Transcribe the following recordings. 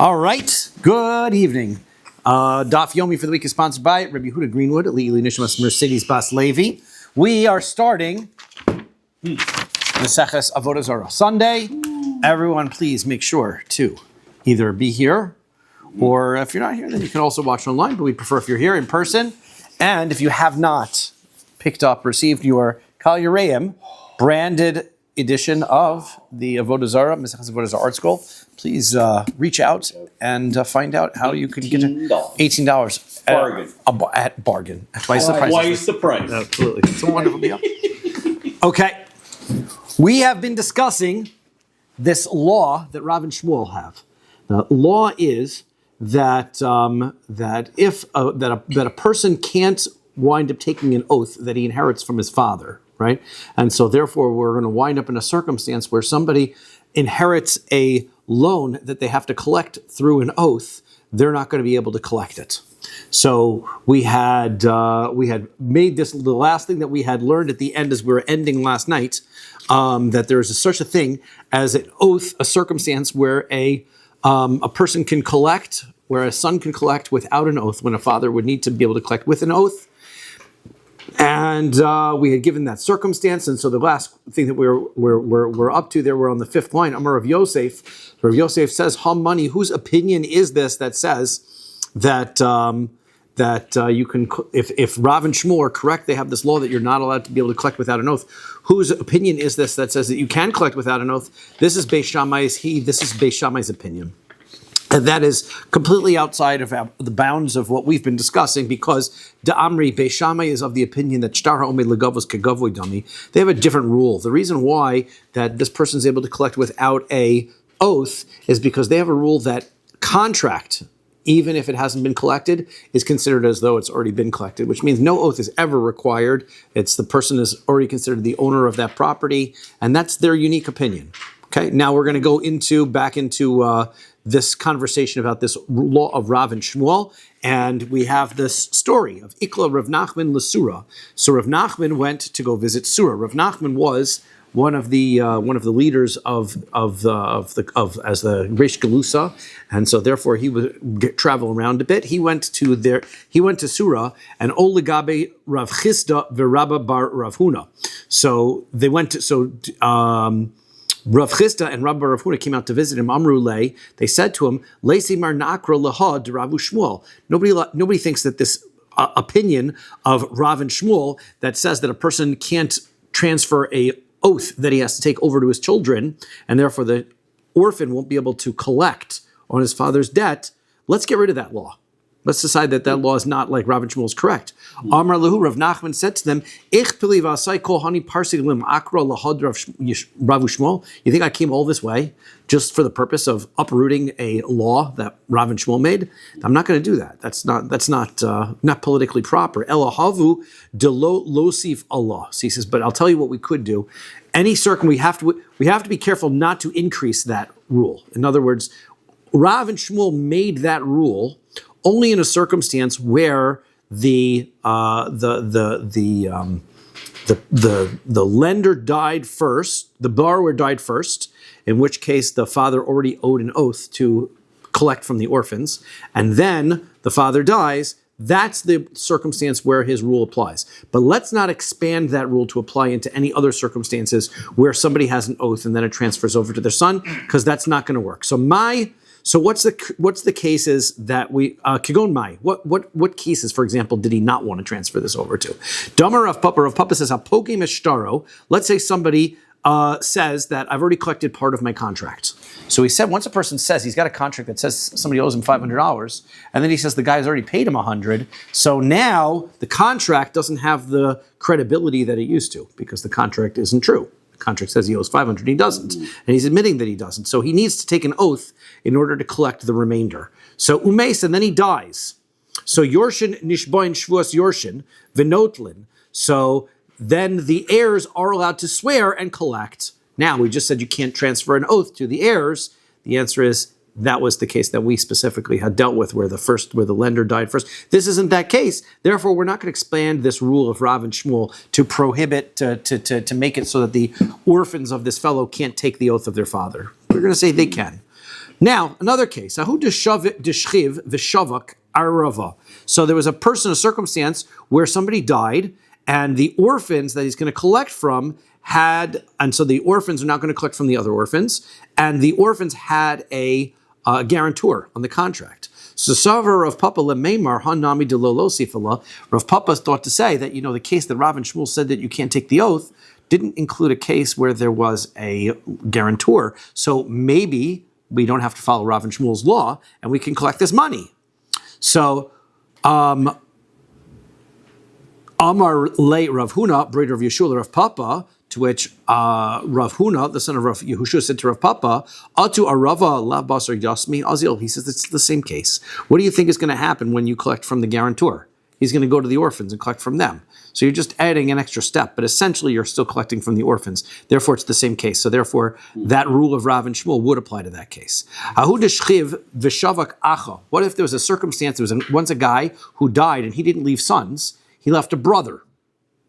All right, good evening. Daf Yomi for the week is sponsored by Rabbi Yehuda Greenwood, Eli Nishmas Mercedes Bas Levi. We are starting Maseches Avodah Zarah Sunday. Everyone, please make sure to either be here, or if you're not here, then you can also watch online, but we prefer if you're here in person. And if you have not received your Kahal Yereim branded edition of the Avodah Zarah, Maseches Avodah Zarah Art School, please reach out and find out how you can get it. $18. At bargain. Twice the price. Twice the price. Absolutely. It's a wonderful deal. Okay. We have been discussing this law that Rav and Shmuel have. The law is that a person can't wind up taking an oath that he inherits from his father, right? And so therefore we're going to wind up in a circumstance where somebody inherits a loan that they have to collect through an oath. They're not going to be able to collect it. So we had made this, the last thing that we had learned at the end as we were ending last night, that there is such a thing as an oath, a circumstance where a person can collect, where a son can collect without an oath, when a father would need to be able to collect with an oath. And we had given that circumstance, and so the last thing that we're up to there, we're on the fifth line. Amar Rav Yosef. Rav Yosef says, "Hamani, whose opinion is this that says that you can, if Rav and Shmuel are correct, they have this law that you're not allowed to be able to collect without an oath. Whose opinion is this that says that you can collect without an oath? This is Beis Shammai's This is Beis Shammai's opinion." And that is completely outside of the bounds of what we've been discussing, because Da'amri Beis Shammai is of the opinion that Shtar ha'omed legavos kegavoy dami. They have a different rule. The reason why that this person is able to collect without a oath is because they have a rule that contract, even if it hasn't been collected, is considered as though it's already been collected, which means no oath is ever required. It's the person is already considered the owner of that property, and that's their unique opinion. Okay, now we're going to go back into this conversation about this law of Rav and Shmuel, and we have this story of Ikla Rav Nachman l'Sura. So Rav Nachman went to go visit Sura. Rav Nachman was one of the leaders of as the Reish Galusa, and so therefore he would travel around a bit. He went to Sura, and Oligabe Rav Chisda v'Rabba bar Rav Huna. So they went to Rav Chisda and Rabbi Rav Huna came out to visit him. Amru lei, they said to him, "Leisi mar nakra laha de Ravu Shmuel." Nobody thinks that this opinion of Rav and Shmuel that says that a person can't transfer a oath that he has to take over to his children, and therefore the orphan won't be able to collect on his father's debt. Let's get rid of that law. Let's decide that law is not like Rav and Shmuel is correct. Amar Lahu, Rav Nachman said to them, Ich pili v'asai kol hani parsi lim akra lahad Rav Shmuel. You think I came all this way just for the purpose of uprooting a law that Rav and Shmuel made? I'm not going to do that. That's not politically proper. Elahavu de lo losif Allah. So he says, but I'll tell you what we could do. We have to be careful not to increase that rule. In other words, Rav and Shmuel made that rule only in a circumstance where the lender died first, the borrower died first, in which case the father already owed an oath to collect from the orphans, and then the father dies. That's the circumstance where his rule applies. But let's not expand that rule to apply into any other circumstances where somebody has an oath and then it transfers over to their son, because that's not going to work. So what's the cases that we Kigon Mai? What cases, for example, did he not want to transfer this over to? Damar Rav Papa says Apoke Meshtaro. Let's say somebody says that I've already collected part of my contract. So he said once a person says he's got a contract that says somebody owes him $500, and then he says the guy's already paid him $100. So now the contract doesn't have the credibility that it used to, because the contract isn't true. Contract says he owes $500, he doesn't, and he's admitting that he doesn't. So he needs to take an oath in order to collect the remainder. So umeis, and then he dies. So yorshin nishboin Shevuos yorshin v'notlin. So then the heirs are allowed to swear and collect. Now we just said you can't transfer an oath to the heirs. The answer is that was the case that we specifically had dealt with, where the lender died first. This isn't that case. Therefore, we're not going to expand this rule of Rav and Shmuel to prohibit, to make it so that the orphans of this fellow can't take the oath of their father. We're going to say they can. Now, another case. Ahu deshchiv v'shavak arava. So there was a person, a circumstance where somebody died, and the orphans that he's going to collect from and so the orphans are not going to collect from the other orphans, and the orphans had a guarantor on the contract. So Savar Rav Papa lemeimar hanami de lo sifala. Rav Papa thought to say that the case that Rav and Shmuel said that you can't take the oath didn't include a case where there was a guarantor. So maybe we don't have to follow Rav and Shmuel's law, and we can collect this money. So Amar le Rav Huna, brother of Yeshua, Rav Papa. To which Rav Huna, the son of Rav Yehoshua, said to Rav Papa, Atu arava la basar yasmi azil. He says it's the same case. What do you think is going to happen when you collect from the guarantor? He's going to go to the orphans and collect from them. So you're just adding an extra step, but essentially you're still collecting from the orphans. Therefore, it's the same case. So therefore, that rule of Rav and Shmuel would apply to that case. Ahu deshchiv v'shavak acha. What if there was a circumstance, there was once a guy who died and he didn't leave sons, he left a brother.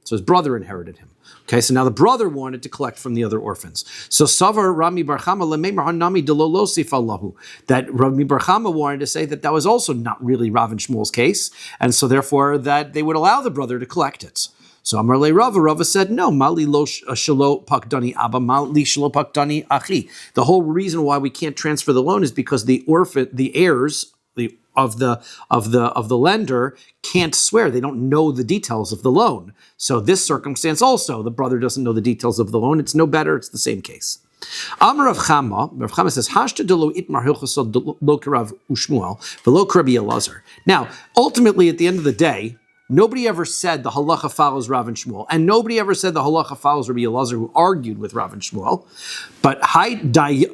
So his brother inherited him. Okay, so now the brother wanted to collect from the other orphans. So Savar Rami Bar Chama lemeimar hanami de lo sifallahu. That Rami Bar Chama wanted to say that was also not really Rav and Shmuel's case, and so therefore that they would allow the brother to collect it. So Amar le Rava said, no, mali lo shelo pakdani abba, mali shelo pakdani achi. The whole reason why we can't transfer the loan is because the heirs of the lender can't swear. They don't know the details of the loan. So this circumstance also, the brother doesn't know the details of the loan. It's no better. It's the same case. Amar Rav Chama says, Hashta de lo itmar hilchasod lo karav ushmuel v'lo k'Rabbi Elazar. Now, ultimately, at the end of the day, nobody ever said the halacha follows Rav and Shmuel, and nobody ever said the halacha follows Rabbi Elazar, who argued with Rav and Shmuel. But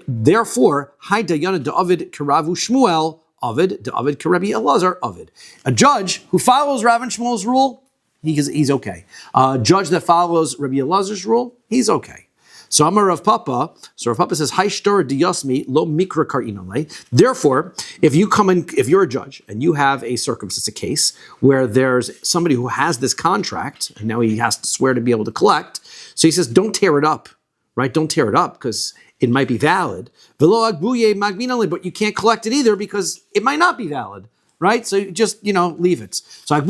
therefore, Hai dayana de'avid karavu Shmuel, Avid, David K'Rabbi Elazar, Avid. A judge who follows Rav and Shmuel's rule, he's okay. A judge that follows Rabbi Elazar's rule, he's okay. So Amar Rav Papa, says, Hai shtor diyasmi lo mikra karinale. Therefore, if you're a judge and you have a circumstance, a case where there's somebody who has this contract and now he has to swear to be able to collect, so he says, don't tear it up, right? Don't tear it up because it might be valid. But you can't collect it either because it might not be valid, right? So you just, leave it. So lo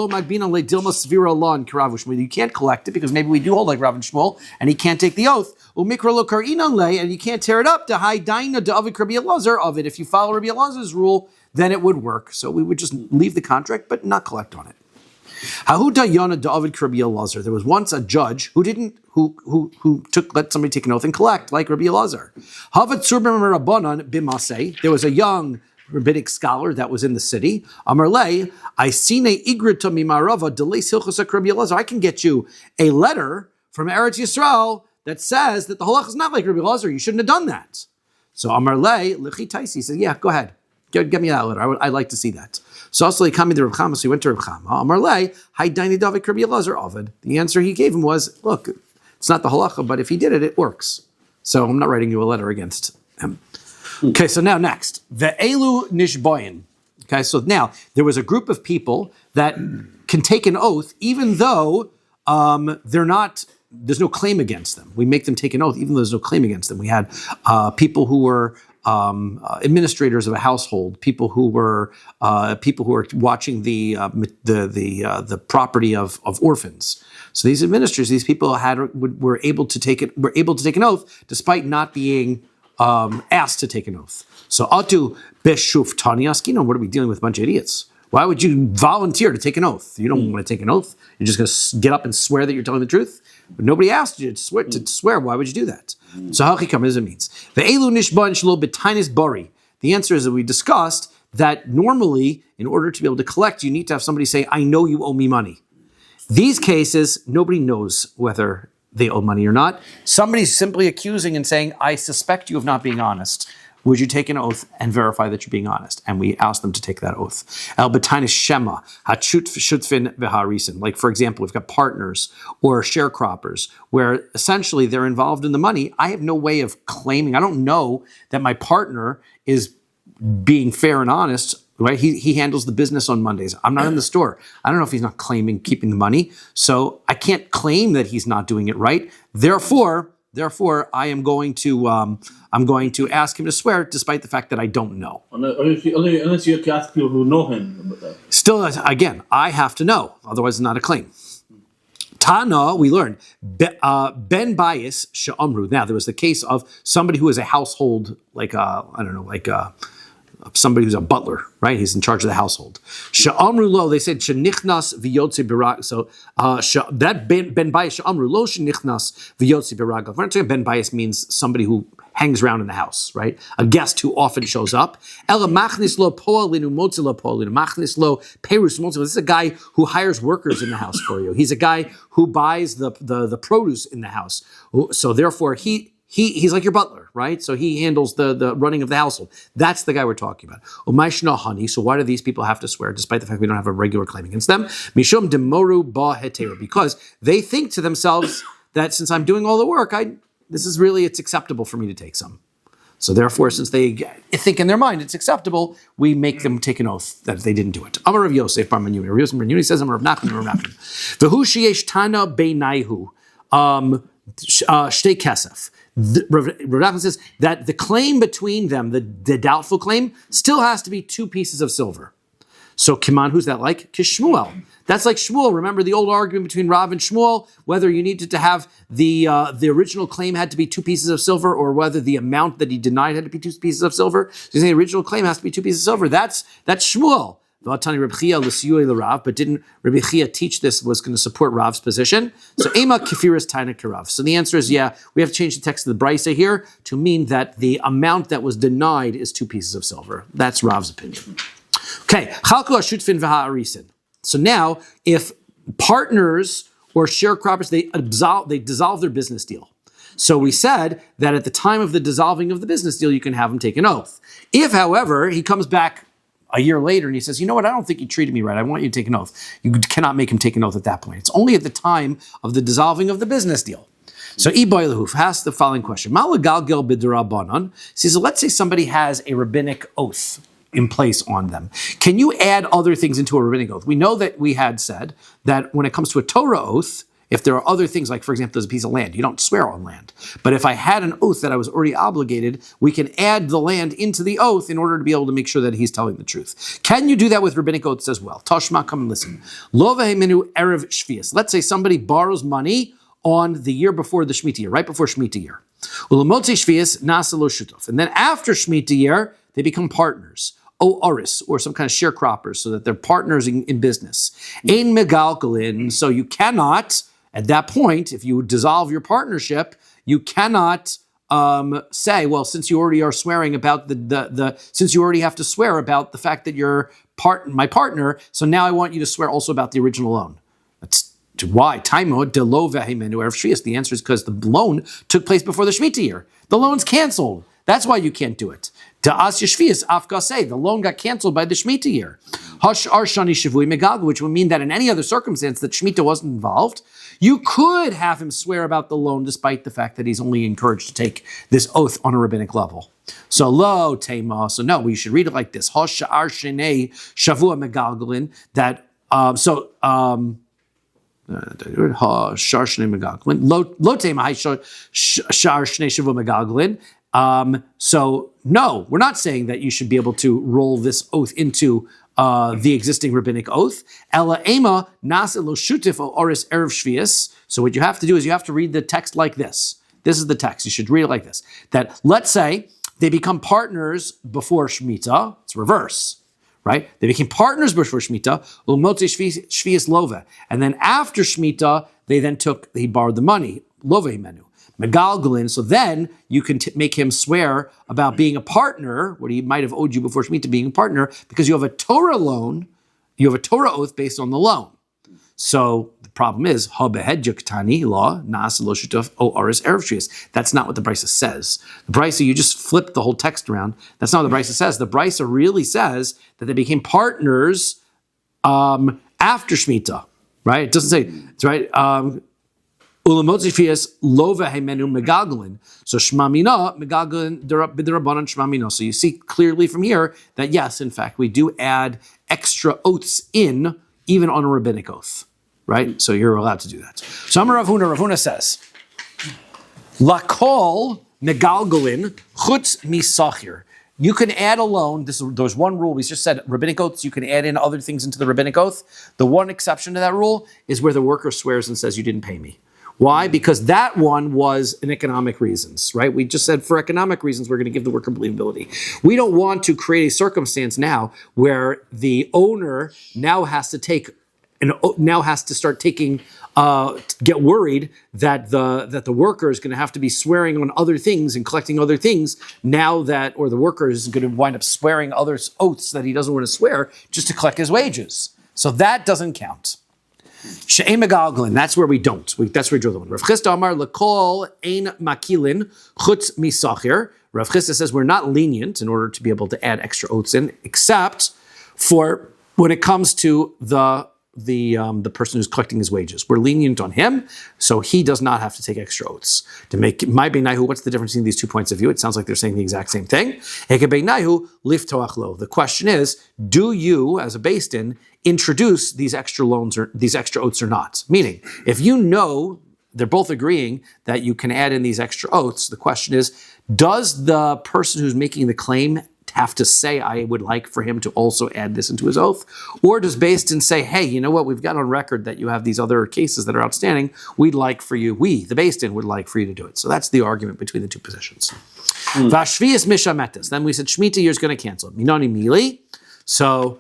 magbina dilma svira law and karav Shmuel. You can't collect it because maybe we do hold like Rav and Shmuel and he can't take the oath. Umikra lo karinan le, and you can't tear it up to high daina to avid Rabbi Elazar of it. If you follow Rabbi Elazar's rule, then it would work. So we would just leave the contract but not collect on it. Hahuda Yona David Rabbi Elazar. There was once a judge who let somebody take an oath and collect, like Rabbi Elazar. Havat Surbim Rabbanan Bimase. There was a young rabbinic scholar that was in the city. Amarle, I seen a igrita mimarava delays hilchosak Rabbi Elazar. I can get you a letter from Eretz Yisrael that says that the halach is not like Rabbi Elazar. You shouldn't have done that. So Amarle Lichi Taisi said, yeah, go ahead. Get me that letter. I'd like to see that. So also he came to Rav Chama, so he went to Rav Chama. Amarle, Hai Daini David Rabbi Elazar Ovid. The answer he gave him was, look, it's not the halacha, but if he did it, it works. So I'm not writing you a letter against him. Okay, so now next. Ve'elu nishboyin. Okay, so now there was a group of people that can take an oath even though there's no claim against them. We make them take an oath even though there's no claim against them. We had people who were administrators of a household, people who were watching the property of orphans. So these administrators, these people were able to take an oath despite not being asked to take an oath. So atu beshuf tani askino. What are we dealing with? A bunch of idiots. Why would you volunteer to take an oath? You don't want to take an oath. You're just going to get up and swear that you're telling the truth. But nobody asked you to swear. Why would you do that? So hachikam is it means. Ve'elu nishban shelo b'tainis bari. The answer is that we discussed that normally, in order to be able to collect, you need to have somebody say, I know you owe me money. These cases, nobody knows whether they owe money or not. Somebody's simply accusing and saying, I suspect you of not being honest. Would you take an oath and verify that you're being honest? And we ask them to take that oath. El b'tainis shema, hachut shutfin v'harisin. Like, for example, we've got partners or sharecroppers where essentially they're involved in the money. I have no way of claiming. I don't know that my partner is being fair and honest. Right? He handles the business on Mondays. I'm not in the store. I don't know if he's not keeping the money. So I can't claim that he's not doing it right. Therefore, Therefore, I'm going to ask him to swear, despite the fact that I don't know. Unless you have to ask people who know him. Still, again, I have to know, otherwise it's not a claim. Tana, we learned, Ben Bias Sha'amru. Now, there was the case of somebody who is a household, somebody who's a butler, right? He's in charge of the household. Sha'amru lo, they said, shenichnas v'yotzi b'rag. So that Ben Bias Sha'amru lo shenichnas v'yotzi b'rag. We're not saying Ben Bias means somebody who hangs around in the house, right? A guest who often shows up. Ela machnis lo po'alinu motzi lo po'alinu. Machnis lo perus motzi. This is a guy who hires workers in the house for you. He's a guy who buys the produce in the house. So therefore, he's like your butler, right? So he handles the running of the household. That's the guy we're talking about. Umayshna hani. So why do these people have to swear, despite the fact we don't have a regular claim against them? Mishum demoru ba heteru. Because they think to themselves that since I'm doing all the work, it's acceptable for me to take some. So therefore, since they think in their mind it's acceptable, we make them take an oath that they didn't do it. Amar Rav Yosef bar Menyuni. Rav Yosef bar Menyuni says, Amar Rav Nachman bar Rav Nachman. V'hu sheyesh tana beinayhu shtei kesef. Rav Nachman says that the claim between them, the doubtful claim, still has to be 2 pieces of silver. So Kiman, who's that like? Kishmuel. That's like Shmuel. Remember the old argument between Rav and Shmuel, whether you needed to have the original claim had to be 2 pieces of silver, or whether the amount that he denied had to be 2 pieces of silver. So the original claim has to be 2 pieces of silver. That's Shmuel. But didn't Rabbi Chia teach this was going to support Rav's position? So Ema Kefiris Taina Kerav. So the answer is yeah, we have to change the text of the Brisa here to mean that the amount that was denied is 2 pieces of silver. That's Rav's opinion. Okay, Chalku Ashutfin V'Ha'arisin. So now, if partners or sharecroppers, they dissolve their business deal. So we said that at the time of the dissolving of the business deal, you can have them take an oath. If, however, he comes back a year later and he says, you know what, I don't think you treated me right. I want you to take an oath. You cannot make him take an oath at that point. It's only at the time of the dissolving of the business deal. So Iboy Lahuf asks the following question. Malagalgel b'derabanan. So let's say somebody has a rabbinic oath in place on them. Can you add other things into a rabbinic oath? We know that we had said that when it comes to a Torah oath, if there are other things, like for example, there's a piece of land, you don't swear on land. But if I had an oath that I was already obligated, we can add the land into the oath in order to be able to make sure that he's telling the truth. Can you do that with rabbinic oaths as well? Tashma, come and listen. Lo veheminu erev Shevuos. Let's say somebody borrows money on the year before the Shemitah year, right before Shemitah year. Ulamotzi Shevuos nasa lo shutuf. And then after Shemitah year, they become partners. Oris, or some kind of sharecroppers, so that they're partners in business. Ein megalgalin, so you cannot, at that point, if you dissolve your partnership, you cannot say, well, since you already are swearing about since you already have to swear about the fact that you're my partner, so now I want you to swear also about the original loan. That's why. The answer is because the loan took place before the Shemitah year. The loan's canceled. That's why you can't do it. The loan got canceled by the Shemitah year. Which would mean that in any other circumstance that Shemitah wasn't involved, you could have him swear about the loan despite the fact that he's only encouraged to take this oath on a rabbinic level. So lo tema. So no, we should read it like this. Hashar shenei shavua megalgalin. That Shar shnei megalgalin. Lo tema shar shnei shavua megalgalin. So no, we're not saying that you should be able to roll this oath into the existing rabbinic oath. Ela ema nasa lo shutif o oris erev Shevuos. So what you have to do is you have to read the text like this. This is the text. You should read it like this. That let's say they become partners before Shemitah. It's reverse, right? They became partners before Shemitah. Ulmotzi Shevuos lova. And then after Shemitah, he borrowed the money. Lova himenu. Megalgalin, so then you can make him swear about being a partner, what he might have owed you before Shemitah, being a partner, because you have a Torah loan, you have a Torah oath based on the loan. So the problem is, ha-behed yaktani law, nas lo shutuf o aris erev Shevuos. That's not what the Brisa says. The Brisa, you just flip the whole text around. That's not what the Brisa says. The Brisa really says that they became partners after Shemitah, right? It doesn't say, it's right, Ulamotzi Shevuos lo vehemenu megalgalin. So shmamina megalgalin b'derabanan shmamina. So you see clearly from here that yes, in fact, we do add extra oaths in even on a rabbinic oath, right? So you're allowed to do that. So Amar Rav Huna says, Lakol megalgalin chutz misachir. You can add a loan. There's one rule. We just said rabbinic oaths. You can add in other things into the rabbinic oath. The one exception to that rule is where the worker swears and says, you didn't pay me. Why? Because that one was in economic reasons, right? We just said for economic reasons, we're going to give the worker believability. We don't want to create a circumstance now where the owner now has to start taking, get worried that the worker is going to have to be swearing on other things and collecting other things or the worker is going to wind up swearing other oaths that he doesn't want to swear just to collect his wages. So that doesn't count. She'em megalgalin, that's where we don't. That's where we draw the one. Rav Chisda Amar lekol ein makilin chutz misachir. Rav Chisda says we're not lenient in order to be able to add extra oaths in, except for when it comes to the person who's collecting his wages. We're lenient on him, so he does not have to take extra oaths. To make my beinahu, what's the difference between these 2 points of view? It sounds like they're saying the exact same thing. Heke beinahu liftoach lo. The question is, do you, as a beis din, introduce these extra loans or these extra oaths or not? Meaning, if you know they're both agreeing that you can add in these extra oaths, the question is, does the person who's making the claim have to say, I would like for him to also add this into his oath? Or does beis din say, hey, you know what, we've got on record that you have these other cases that are outstanding, the beis din would like for you to do it. So that's the argument between the two positions. Vashvias mishametas. Then we said, Shemitah year is going to cancel. Minoni mili. So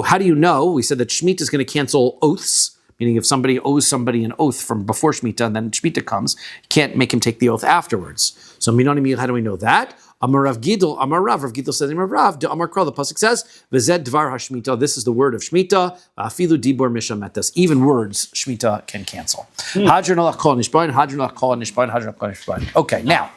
how do you know? We said that Shemitah is going to cancel oaths, meaning if somebody owes somebody an oath from before Shemitah and then Shemitah comes, you can't make him take the oath afterwards. So minoni mili, how do we know that? Amar Rav Gidl, Rav Gidl says, Rav, the Amar Kral, the pasuk says, V'zed dvar hashmita. This is the word of Shemitah. Afilu dibor mishametas. Even words Shemitah can cancel. Hadron alach kol nishbain, hadron alach kol nishbain, hadron alach kol nishbain. Okay, now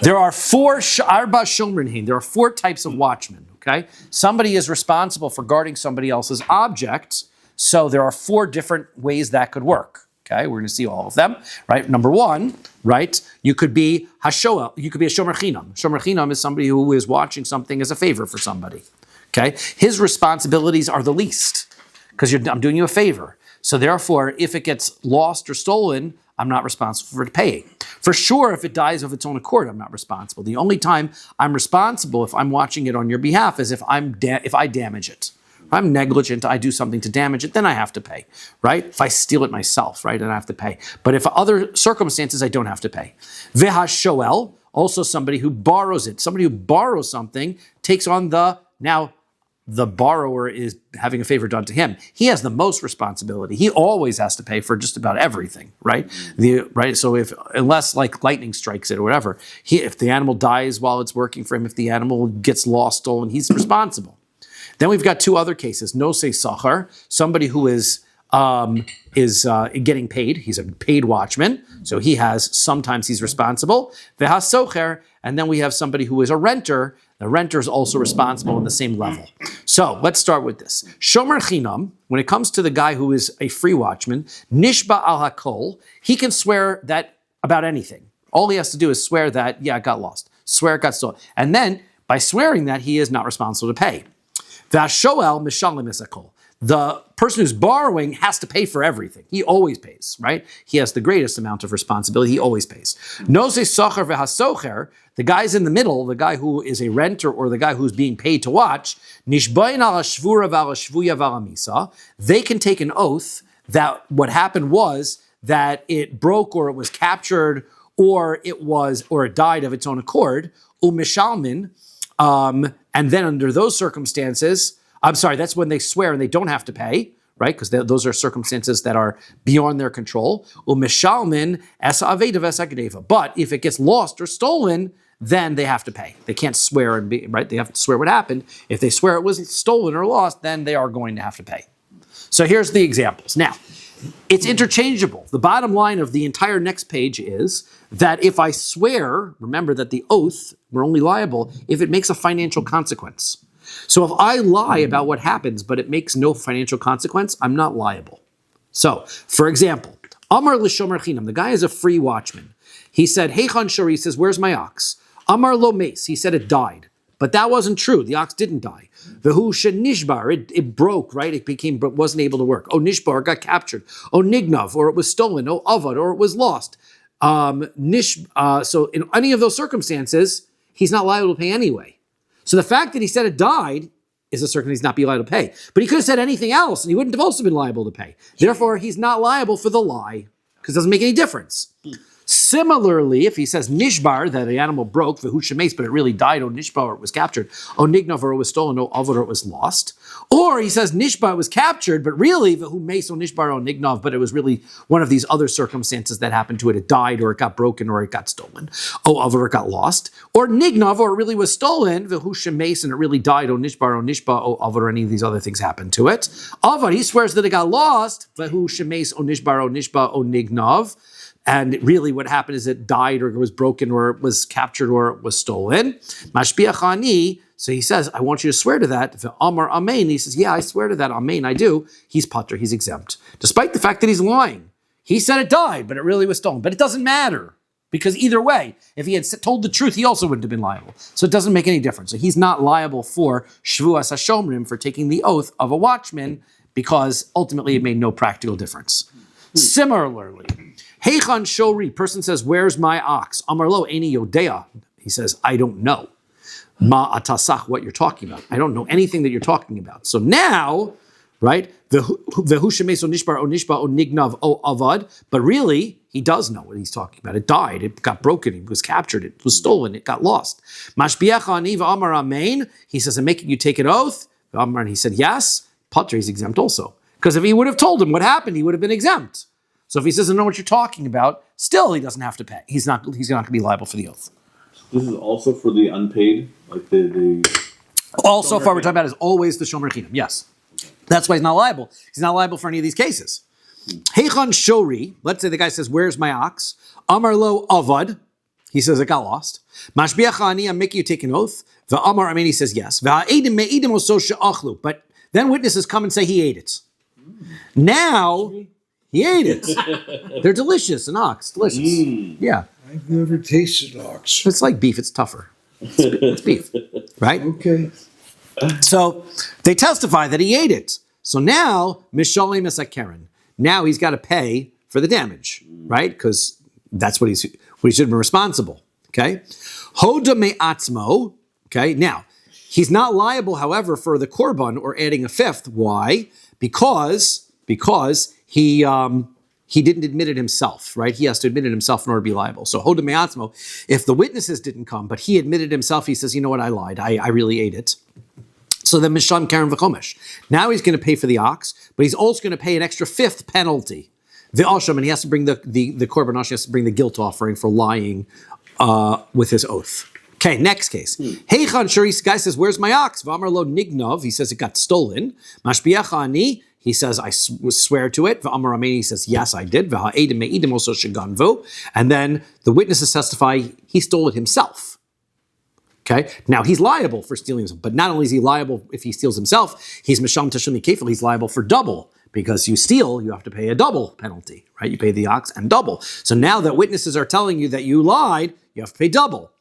there are four arba shomrin. There are 4 types of watchmen. Okay, somebody is responsible for guarding somebody else's object. So there are 4 different ways that could work. Okay, we're going to see all of them, right? Number 1, right? You could be hashoel. You could be a shomer chinam. Shomer chinam is somebody who is watching something as a favor for somebody. Okay, his responsibilities are the least because I'm doing you a favor. So therefore, if it gets lost or stolen, I'm not responsible for paying. For sure, if it dies of its own accord, I'm not responsible. The only time I'm responsible if I'm watching it on your behalf is if I damage it. If I'm negligent, I do something to damage it, then I have to pay, right? If I steal it myself, right, then I have to pay. But if other circumstances, I don't have to pay. V'hashoel, also somebody who borrows it. Somebody who borrows something takes on now the borrower is having a favor done to him. He has the most responsibility. He always has to pay for just about everything, right? So unless like lightning strikes it or whatever, if the animal dies while it's working for him, if the animal gets lost, stolen, he's responsible. Then we've got 2 other cases. Nosei sachar, somebody who is getting paid. He's a paid watchman, so sometimes he's responsible. V'hasocher, and then we have somebody who is a renter. The renter is also responsible on the same level. So let's start with this. Shomer chinam, when it comes to the guy who is a free watchman, nishba al hakol, he can swear that about anything. All he has to do is swear that, it got lost. Swear it got stolen. And then by swearing that, he is not responsible to pay. Vashoel mishalim esakol. The person who's borrowing has to pay for everything. He always pays, right? He has the greatest amount of responsibility. He always pays. Nosei socher v'hasocher, the guy's in the middle, the guy who is a renter or the guy who's being paid to watch, nishbayin al shvura v'al shvuya v'al misa. They can take an oath that what happened was that it broke or it was captured or it died of its own accord. Umishalmin. And then under those circumstances, that's when they swear and they don't have to pay, right? Because those are circumstances that are beyond their control. Umishalmin es aveda ves agdeva. But if it gets lost or stolen, then they have to pay. They can't swear right? They have to swear what happened. If they swear it was stolen or lost, then they are going to have to pay. So here's the examples. Now, it's interchangeable. The bottom line of the entire next page is that if I swear, remember that the oath, we're only liable if it makes a financial consequence. So if I lie about what happens, but it makes no financial consequence, I'm not liable. So, for example, Amar l'shomer chinam, the guy is a free watchman. He said, Heichan shori, he says, where's my ox? Amar lo meis, he said it died. But that wasn't true. The ox didn't die. Vehu shenishbar, it broke, right? It wasn't able to work. Oh, nishbar, got captured. Oh, nignav, or it was stolen. Oh, avad, or it was lost. So in any of those circumstances, he's not liable to pay anyway. So the fact that he said it died is a certain he's not be liable to pay. But he could have said anything else, and he wouldn't have also been liable to pay. Therefore, he's not liable for the lie, because it doesn't make any difference. Similarly, if he says nishbar, that the animal broke, v'hu shemes, but it really died, or nishbar, or it was captured, or nignav, or it was stolen, or avad, or it was lost. Or he says nishbar was captured, but really, v'hu mes, or nishbar, or nignav, but it was really one of these other circumstances that happened to it. It died, or it got broken, or it got stolen. Oh, avad, or it got lost. Or nignav, or it really was stolen, v'hu shemes, and it really died, or nishbar, or avad, or any of these other things happened to it. Avad, he swears that it got lost, v'hu shemes, or nishbar, or nignav. And really what happened is it died, or it was broken, or it was captured, or it was stolen. Mashbiach ani, so he says, I want you to swear to that. If Amar Amen, he says, yeah, I swear to that. Amen, I do. He's patur, he's exempt. Despite the fact that he's lying. He said it died, but it really was stolen. But it doesn't matter, because either way, if he had told the truth, he also wouldn't have been liable. So it doesn't make any difference. So he's not liable for Shevuos HaShomrim, for taking the oath of a watchman, because ultimately it made no practical difference. Similarly, Heichan Shori, person says, where's my ox? Amar lo eini yodea. He says, I don't know. Ma atasach, what you're talking about. I don't know anything that you're talking about. So now, right, vehu shemes o nishbar o nishba o nignav o avad, but really, he does know what he's talking about. It died, it got broken, it was captured, it was stolen, it got lost. Mashbiach ani v'amar amen. He says, I'm making you take an oath. Amar, and he said, yes. Patur, he's exempt also. Because if he would have told him what happened, he would have been exempt. So if he doesn't know what you're talking about, still he doesn't have to pay. He's not going to be liable for the oath. This is also for the unpaid, like the All so far we're talking about is always the shomer chinam. Yes. That's why he's not liable. He's not liable for any of these cases. Heichan shori, let's say the guy says, where's my ox? Amar lo avad, he says it got lost. Mashbiach ani, I'm making you take an oath. V'amar amen, he says yes. V'ha'edim me'idim oso she'achlu, but then witnesses come and say he ate it. Now, he ate it. They're delicious, an ox, delicious. Yeah. I've never tasted ox. It's like beef, it's tougher. It's beef, right? Okay. So they testify that he ate it. So now, Mishalim is a Karen. Now he's got to pay for the damage, right? Because that's what he should have been responsible, okay? Hoda me'atzmo, okay? Now, he's not liable, however, for the korban or adding a fifth. Why? Because he didn't admit it himself, right? He has to admit it himself in order to be liable. So hoda me'atzmo, if the witnesses didn't come, but he admitted himself, he says, you know what, I lied. I really ate it. So then Misham Karen V'chomesh. Now he's going to pay for the ox, but he's also going to pay an extra fifth penalty. The Asham, and he has to bring the korban Asham, he has to bring the guilt offering for lying with his oath. Okay, next case. Heichan Shuri, guy says, where's my ox? V'amar lo nignov, he says it got stolen. Mashbiach ani, he says, I swear to it. V'amar amen, he says, yes, I did. V'ha'edim me'idim also sheganvu. And then the witnesses testify he stole it himself. Okay, now he's liable for stealing himself, but not only is he liable if he steals himself, he's misham tashumi kefil, he's liable for double, because you steal, you have to pay a double penalty, right? You pay the ox and double. So now that witnesses are telling you that you lied, you have to pay double.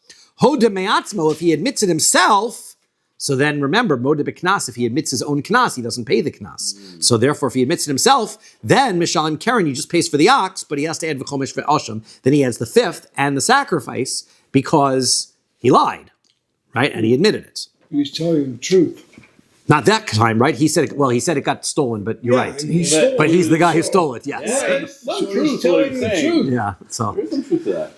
Hoda me'atzmo, if he admits it himself, so then remember, moda b'knas, if he admits his own knas, he doesn't pay the knas. So therefore, if he admits it himself, then mishalim karen, he just pays for the ox, but he has to add v'chomesh ve'asham, then he adds the fifth and the sacrifice because he lied. Right, and he admitted it. He was telling the truth. Not that time, right? He said it got stolen, but you're right. But he's the guy who stole it. Yes. Yeah, So he's telling the truth. Yeah. So. There's some truth to that.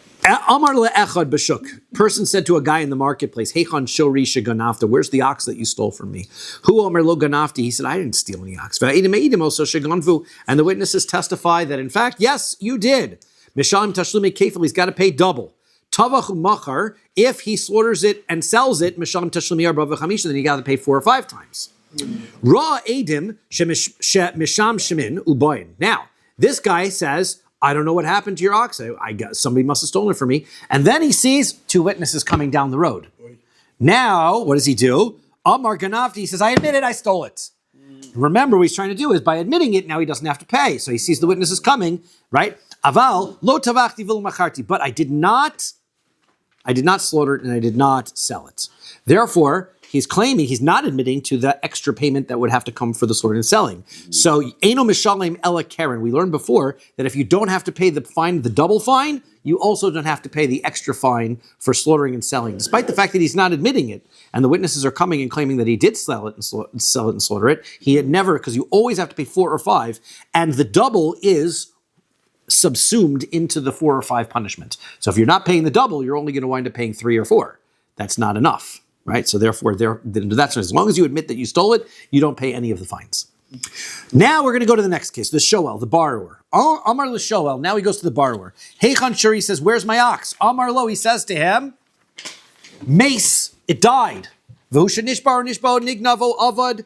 Amar le'echad b'shuk. Person said to a guy in the marketplace, Heichan shori sheganafta, where's the ox that you stole from me? Hu omer lo ganafti, he said, I didn't steal any ox. V'edim e'idim also sheganvu. And the witnesses testify that, in fact, yes, you did. Mishalim tashlumi kefil, he's got to pay double. Tavachu machar, if he slaughters it and sells it, mishalim tashlumi arba v'chamisha, then you got to pay 4 or 5 times. Ra edim misham shemin uboyin. Now, this guy says, I don't know what happened to your ox. I guess somebody must have stolen it from me. And then he sees 2 witnesses coming down the road. Now, what does he do? Amar ganavti, he says, I admit it, I stole it. Remember, what he's trying to do is by admitting it, now he doesn't have to pay. So he sees the witnesses coming, right? Aval lo tavachti vil macharti, but I did not slaughter it and I did not sell it. Therefore, he's claiming, he's not admitting to the extra payment that would have to come for the slaughtering and selling. So, Eino Mishalem Ela Karen. We learned before that if you don't have to pay the fine, the double fine, you also don't have to pay the extra fine for slaughtering and selling, despite the fact that he's not admitting it. And the witnesses are coming and claiming that he did sell it and slaughter it. He had never, because you always have to pay 4 or 5, and the double is subsumed into the 4 or 5 punishment. So if you're not paying the double, you're only going to wind up paying 3 or 4. That's not enough, right? So therefore, that's as long as you admit that you stole it, you don't pay any of the fines. Now we're going to go to the next case, the shoel, the borrower. Amar l'shoel. Now he goes to the borrower. Heichan Shuri says, "Where's my ox?" Amar lo, he says to him, "Mace, it died. V'husha nishbar nishbo nignavo avad."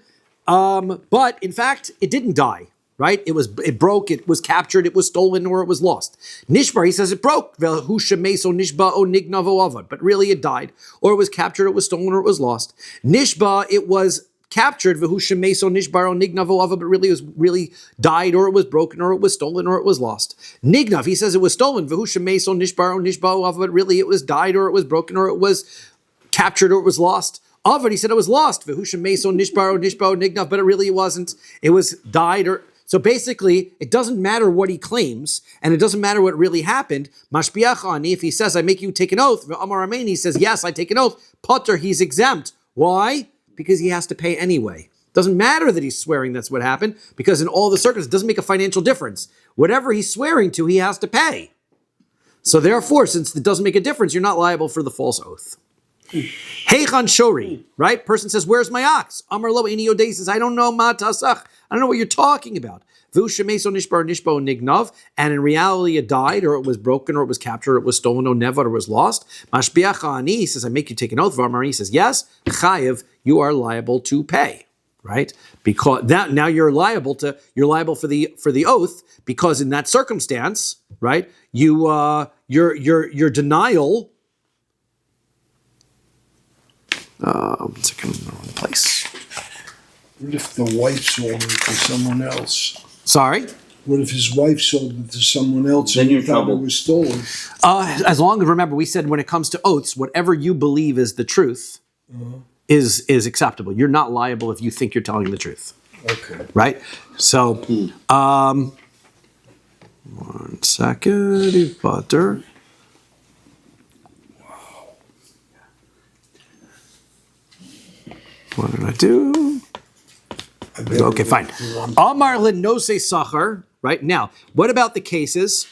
But in fact, it didn't die. Right? It broke, it was captured, it was stolen, or it was lost. Nishbar, he says it broke. V'husha meso nishba o nignavo avad. But really it died, or it was captured, it was stolen, or it was lost. Nishba, it was captured, v'husha meso nishbar o nignavo avad, but really it was really died, or it was broken, or it was stolen, or it was lost. Nignav, he says it was stolen. V'husha meso nishbar o nishba avad, but really it was died, or it was broken, or it was captured, or it was lost. Avad, he said it was lost. V'husha meso nishbar o nishba o nignav, but it really wasn't. It was died, or... So basically, it doesn't matter what he claims, and it doesn't matter what really happened. Mashbiach ani, if he says, "I make you take an oath," Amar Amen, he says, "Yes, I take an oath." Potter, he's exempt. Why? Because he has to pay anyway. Doesn't matter that he's swearing that's what happened, because in all the circumstances, it doesn't make a financial difference. Whatever he's swearing to, he has to pay. So therefore, since it doesn't make a difference, you're not liable for the false oath. Heichan Shori, right? Person says, "Where's my ox?" Amar lo ini yodei, says, "I don't know ma tasach. I don't know what you're talking about." V'husha meso nishbar nishbo nignav, and in reality it died, or it was broken, or it was captured, or it was stolen, or never, or it was lost. Mashbiach ani, he says, "I make you take an oath." V'amar, he says, "Yes, chayev, you are liable to pay." Right? Because that now you're liable for the oath, because in that circumstance, right, your denial. One second, I'm in the wrong place. What if the wife sold it to someone else? Sorry? What if his wife sold it to someone else Then and you're he thought trouble. it was stolen? As long as, remember, we said when it comes to oaths, whatever you believe is the truth is acceptable. You're not liable if you think you're telling the truth. Okay. Right? So, 1 second, butter. What did I do? Okay, fine. Amar lenose sachar. Right now, what about the cases?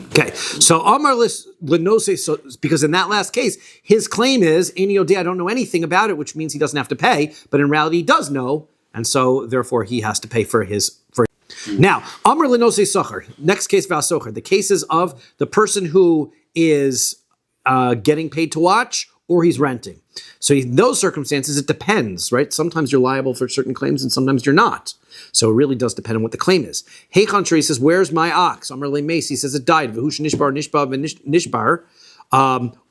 Okay, so Amar lenose, because in that last case, his claim is Ani Odeh, I don't know anything about it, which means he doesn't have to pay. But in reality, he does know, and so therefore he has to pay for his. Now, Amr lenose socher. Next case, vasocher. The cases of the person who is getting paid to watch or he's renting. So in those circumstances, it depends, right? Sometimes you're liable for certain claims and sometimes you're not. So it really does depend on what the claim is. Heichan Shuri says, "Where's my ox?" Amr le Mace, he says it died. V'hush nishbar nishbav nishbar.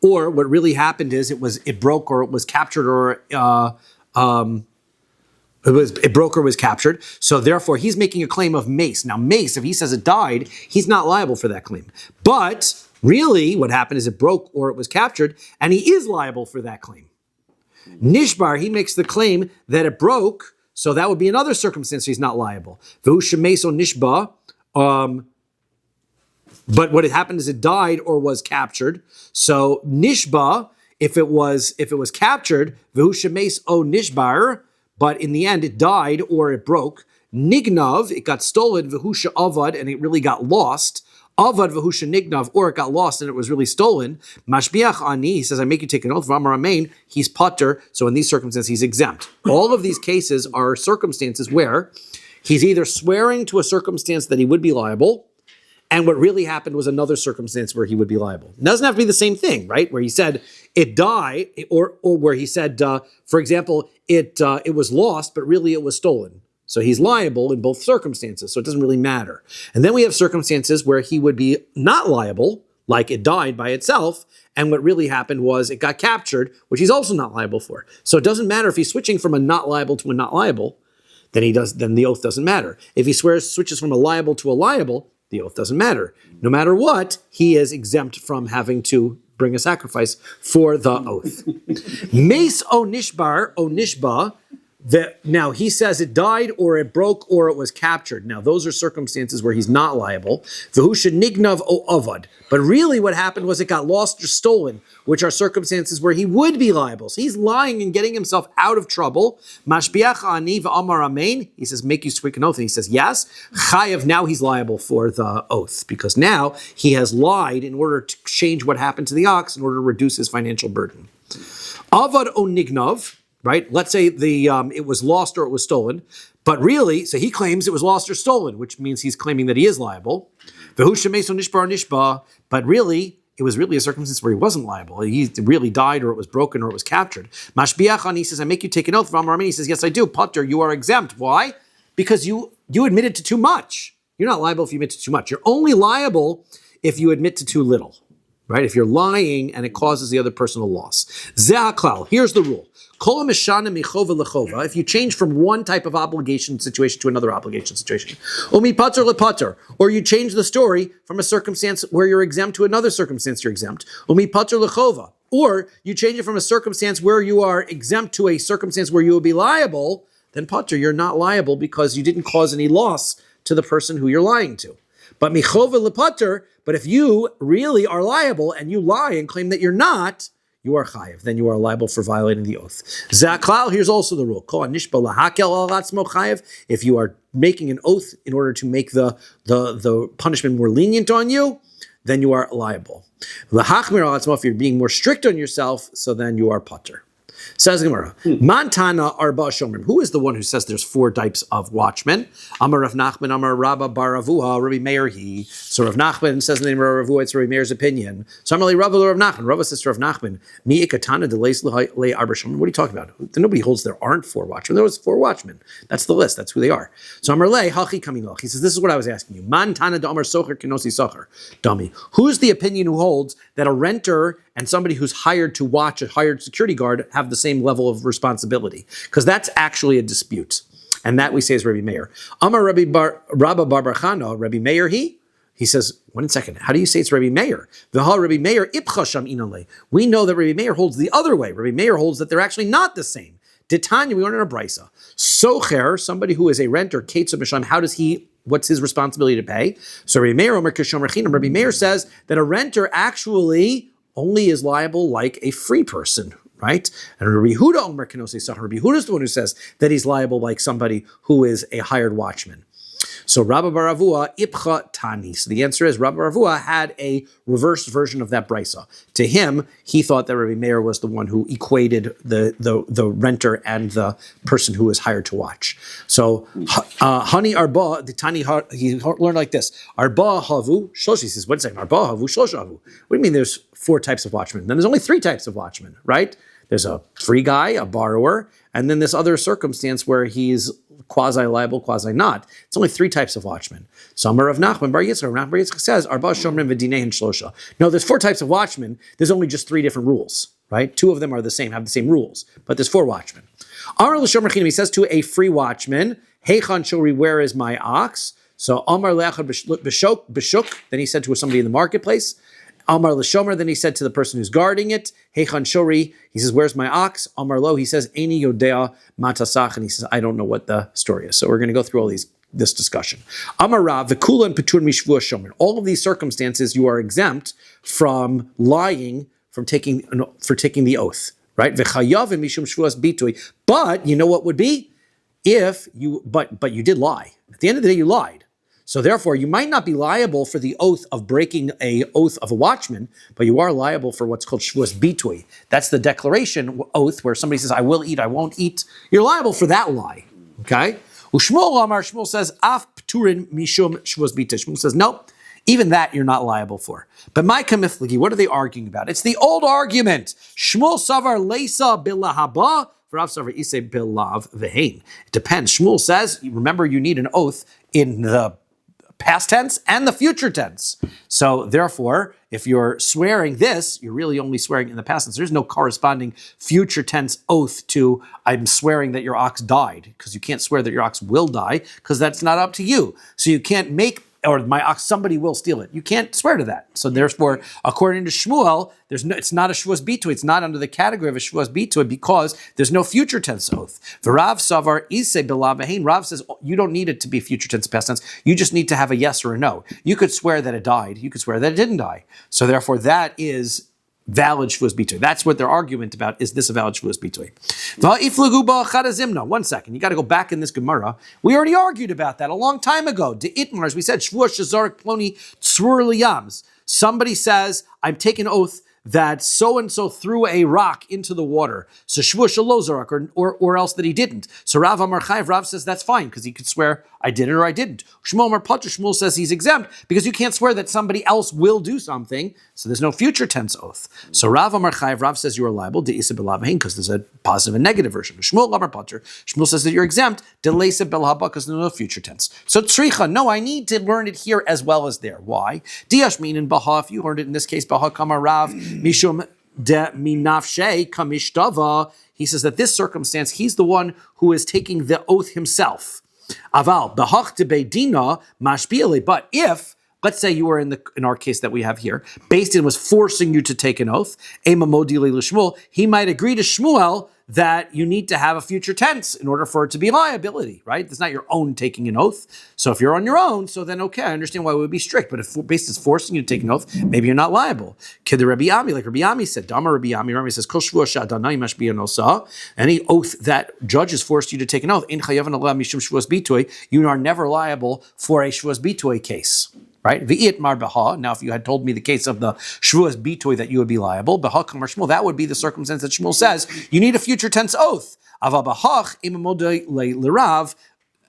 Or what really happened is it broke or it was captured or it broke or was captured. So therefore, he's making a claim of mace. Now, mace, if he says it died, he's not liable for that claim. But really, what happened is it broke or it was captured, and he is liable for that claim. Nishbar, he makes the claim that it broke, so that would be another circumstance he's not liable. V'hu shemeso nishba. But what had happened is it died or was captured. So nishba, if it was captured, v'hu shemes o nishbar. But in the end, it died or it broke. Nignav, it got stolen, v'husha avad, and it really got lost. Avad v'husha nignav, or it got lost and it was really stolen. Mashbiach ani, he says, "I make you take an oath." V'amar amein, he's potter, so in these circumstances, he's exempt. All of these cases are circumstances where he's either swearing to a circumstance that he would be liable, and what really happened was another circumstance where he would be liable. It doesn't have to be the same thing, right? Where he said it died, or where he said, for example, it was lost, but really it was stolen. So he's liable in both circumstances, so it doesn't really matter. And then we have circumstances where he would be not liable, like it died by itself, and what really happened was it got captured, which he's also not liable for. So it doesn't matter if he's switching from a not liable to a not liable. then the oath doesn't matter. If he switches from a liable to a liable, the oath doesn't matter. No matter what, he is exempt from having to bring a sacrifice for the oath. Mace o nishbar o nishba. Now he says it died or it broke or it was captured. Now those are circumstances where he's not liable. V'hu nignav o avad. But really what happened was it got lost or stolen, which are circumstances where he would be liable. So he's lying and getting himself out of trouble. Mashbiach ani v'amar amen. He says, make you swear an oath. And he says, yes. Chayav, now he's liable for the oath because now he has lied in order to change what happened to the ox in order to reduce his financial burden. Avad o nignav. Right? Let's say it was lost or it was stolen, but really, so he claims it was lost or stolen, which means he's claiming that he is liable. But really, it was really a circumstance where he wasn't liable. He really died, or it was broken, or it was captured. Mashbiachan, he says, I make you take an oath. He says, yes, I do. Potter, you are exempt. Why? Because you admitted to too much. You're not liable if you admit to too much. You're only liable if you admit to too little. Right? If you're lying and it causes the other person a loss. Ze'aklal, here's the rule. If you change from one type of obligation situation to another obligation situation, or you change the story from a circumstance where you're exempt to another circumstance you're exempt, or you change it from a circumstance where you are exempt to a circumstance where you will be liable, then pater, you're not liable because you didn't cause any loss to the person who you're lying to. But if you really are liable and you lie and claim that you're not, you are chayiv. Then you are liable for violating the oath. Zaklal, here's also the rule. If you are making an oath in order to make the punishment more lenient on you, then you are liable. If you're being more strict on yourself, so then you are pater. Says Gemara, Mantana Arba Shomrim. Who is the one who says there's 4 types of watchmen? Amar Rav Nachman, Amar Rabba Bar Avuha, Rabbi Meir he. So Rav Nachman says in the name of Rav Avuha, it's Rabbi Meir's opinion. So Amar Rabba Rav Nachman. Rabba says to Rav Nachman, Mi ikatana de leis le Arba Shomrim. What are you talking about? Nobody holds there aren't 4 watchmen. There was 4 watchmen. That's the list. That's who they are. So Amar Le Hachi Kamilach. He says, this is what I was asking you. Mantana de Amar Socher Kenosi Socher. Dummy. Who's the opinion who holds that a renter and somebody who's hired to watch, a hired security guard, have the same level of responsibility? Because that's actually a dispute. And that we say is Rabbi Meir. Amar Rabba Bar Chana, Rabbi Meir he says, 1 second, how do you say it's Rabbi Meir? V'ha Rabbi Meir ipcha sham inale. We know that Rabbi Meir holds the other way. Rabbi Meir holds that they're actually not the same. Ditanya, we learn in a brisa. Socher, somebody who is a renter, Ketzu Misham, what's his responsibility to pay? So Rabbi Meir, Omer Kishom Rechinam, Rabbi Meir says that a renter actually only is liable like a free person, right? And Rabbi Yehuda Omer Kenosi Sachar. Rabbi Yehuda is the one who says that he's liable like somebody who is a hired watchman. So Rabba Bar Avua Ipcha Tani. So the answer is Rabba Bar Avua had a reversed version of that brisa. To him, he thought that Rabbi Meir was the one who equated the renter and the person who is hired to watch. So Hani Arba, the Tani, he learned like this. Arba Havu Shlosh. He says, 1 second, Arba Havu Shlosh Havu. What do you mean there's 4 types of watchmen? Then there's only 3 types of watchmen, right? There's a free guy, a borrower, and then this other circumstance where he's quasi-liable, quasi-not. It's only 3 types of watchmen. So Amar Rav Nachman Bar Yitzchak, Rav Nachman Bar Yitzchak says, Arba Shomrim v'dinei shlosha. No, there's 4 types of watchmen. There's only just 3 different rules, right? 2 of them are the same, have the same rules, but there's 4 watchmen. Amar l'shomer chinim, he says to a free watchman, Heichan shori, where is my ox? So Amar le'achad b'shuk, then he said to somebody in the marketplace, Amar l'shomer, then he said to the person who's guarding it, Heichan shori, he says, where's my ox? Amar lo, he says, Eini yodea matasach, and he says, I don't know what the story is. So we're going to go through all this discussion. Amar Rav, v'kula and petur mishvuah shomer. All of these circumstances, you are exempt from lying, for taking the oath, right? V'chayav mishum shvuas bitui. But you know what would be? If you, but you did lie. At the end of the day, you lied. So therefore, you might not be liable for the oath of breaking a oath of a watchman, but you are liable for what's called shvuas bitui. That's the declaration oath where somebody says, I will eat, I won't eat. You're liable for that lie, okay? Ushmuel Amar, Shmuel says, Af pturin mishum shvuas bitui. Shmuel says, nope, even that you're not liable for. But my kamifligi, what are they arguing about? It's the old argument. Shmuel savar leisa bilahaba, Rav savar isay bilav vehein. It depends. Shmuel says, remember you need an oath in the past tense and the future tense. So therefore, if you're swearing this, you're really only swearing in the past tense. There's no corresponding future tense oath to I'm swearing that your ox died, because you can't swear that your ox will die, because that's not up to you. So you can't make, or my ox, somebody will steal it. You can't swear to that. So therefore, according to Shmuel, it's not a Shevuos Bitoy. It's not under the category of a Shevuos Bitoy because there's no future tense oath. V'Rav Savar Isei B'Lavahein. Rav says you don't need it to be future tense, past tense. You just need to have a yes or a no. You could swear that it died. You could swear that it didn't die. So therefore, that is valid Shevuos Bitoy. That's what their argument about. Is this a valid Shevuos Bitoy? One second. You got to go back in this Gemara. We already argued about that a long time ago. De Itmar, as we said, Shevuos Shazarik Ploni Tzrur Liyams. Somebody says, I'm taking oath that so-and-so threw a rock into the water. So Shevuos Shalozarak, or else that he didn't. So Rav Amar Chayiv, Rav says that's fine, because he could swear I did it or I didn't. Shmuel Amar Patra, Shmuel says he's exempt, because you can't swear that somebody else will do something, so there's no future tense oath. So Rav Amar Chayiv, Rav says you are liable, de'isa b'lavahin, because there's a positive and negative version. Shmuel Amar Patra, Shmuel says that you're exempt, de'leisa b'lhaba, because there's no future tense. So tzricha, no, I need to learn it here as well as there. Why? Diashmin and baha, if you learned it in this case, baha kamar Rav, mishum de minafshe kamishtava, he says that this circumstance, he's the one who is taking the oath himself. Aval behach de beidina mashbiele. But if, let's say you were in our case that we have here, Beis Din was forcing you to take an oath, ema modile l'Shmuel, he might agree to Shmuel that you need to have a future tense in order for it to be liability, right? It's not your own taking an oath. So if you're on your own, so then okay, I understand why it would be strict. But if Beis Din is forcing you to take an oath, maybe you're not liable. Kid the Rabbi Ami, like Rabbi Ami said, Dama Rabbi Ami says, Kol Shevuos she'adonai mashbi'an osa, any oath that judges forced you to take an oath, in chayavan Allah mishum Shevuos Bitoy, you are never liable for a Shevuos Bitoy case. Right? V'it mar b'ha. Now, if you had told me the case of the Shevuos Bitoy that you would be liable, b'ha kamar Shmuel, that would be the circumstance that Shmuel says you need a future tense oath. Ava b'hach imamodei l'rav.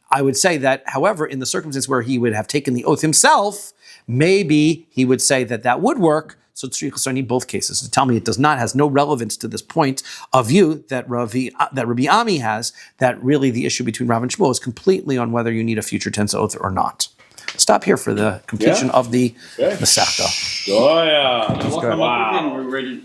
I would say that, however, in the circumstance where he would have taken the oath himself, maybe he would say that would work. So I need both cases to tell me it has no relevance to this point of view that Rabbi Ami has, that really the issue between Rav and Shmuel is completely on whether you need a future tense oath or not. Stop here for the completion of the Masechta. Oh, yeah. Wow. Ready.